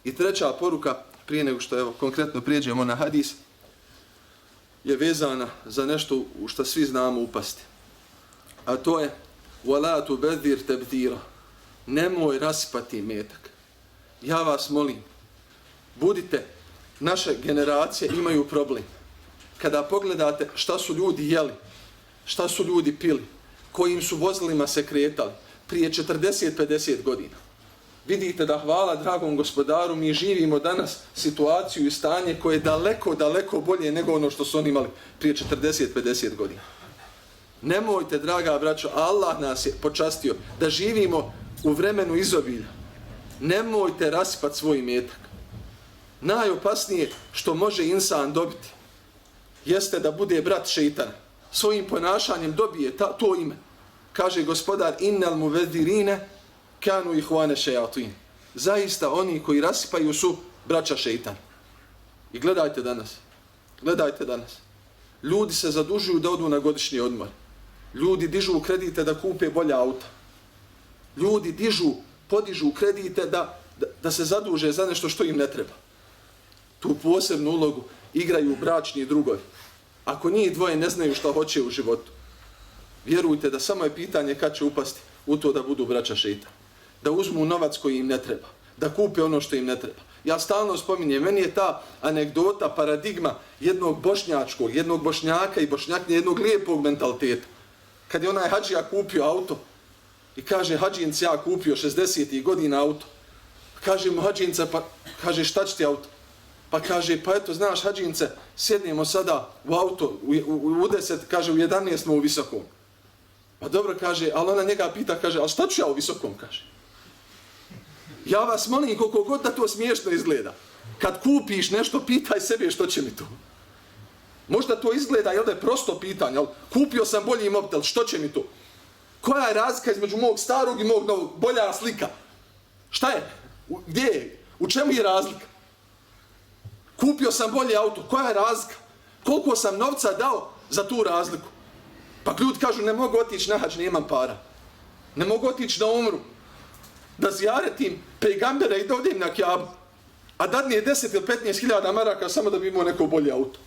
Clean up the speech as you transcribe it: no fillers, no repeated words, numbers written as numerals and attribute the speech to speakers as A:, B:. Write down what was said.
A: I treća poruka, prije nego što evo konkretno prijeđemo na hadis, je vezana za nešto u što svi znamo upasti. A to je وَلَا تُبَذِّرْ تَبْذِيرًا. Nemoj rasipati metak. Ja vas molim, budite, naše generacije imaju problem. Kada pogledate šta su ljudi jeli, šta su ljudi pili, kojim su vozilima se kretali prije 40-50 godina. Vidite da, hvala dragom gospodaru, mi živimo danas situaciju i stanje koje je daleko, daleko bolje nego ono što su oni imali prije 40-50 godina. Nemojte, draga braćo, Allah nas je počastio da živimo u vremenu izobilja. Nemojte rasipati svoj imetak. Najopasnije što može insan dobiti jeste da bude brat šeitana. Svojim ponašanjem dobije to ime. Kaže gospodar, innal muvedirine kanu ihvane šejatin. Zaista oni koji rasipaju su braća šeitan. I gledajte danas. Ljudi se zadužuju da odu na godišnji odmor. Ljudi dižu kredite da kupe bolja auta. Ljudi podižu kredite da se zaduže za nešto što im ne treba. Tu posebnu ulogu igraju bračni drugovi. Ako njih dvoje ne znaju šta hoće u životu, vjerujte da samo je pitanje kad će upasti u to da budu braća šeitan. Da uzmu novac koji im ne treba. Da kupe ono što im ne treba. Ja stalno spominjem, meni je ta anegdota, paradigma jednog bošnjaka i bošnjaknje, jednog lijepog mentaliteta. Kad je onaj hadžija kupio auto i kaže, hadžinci, ja kupio 60. godina auto. Kaže mu hadžinca, pa kaže, šta će ti auto? Pa kaže, pa eto, znaš, hadžince, sjednemo sada u auto, u 10, kaže, u 11 smo u Visokom. Pa dobro, kaže, ali ona njega pita, kaže, ali šta ću ja u Visokom, kaže. Ja vas molim, koliko god da to smiješno izgleda, kad kupiš nešto, pitaj sebe što će mi to. Možda to izgleda, jel da je prosto pitanje, ali kupio sam bolji mobitel, što će mi to? Koja je razlika između mog starog i mog novog? Bolja slika. Šta je? Gdje je? U čemu je razlika? Kupio sam bolji auto, koja je razlika? Koliko sam novca dao za tu razliku? Pa ljudi kažu, ne mogu otići na hadž, nemam para. Ne mogu otići na umru, da zijaretim pejgambera i da odem na Kjabu, a dadne 10 ili 15 hiljada maraka samo da bi imao neko bolji auto.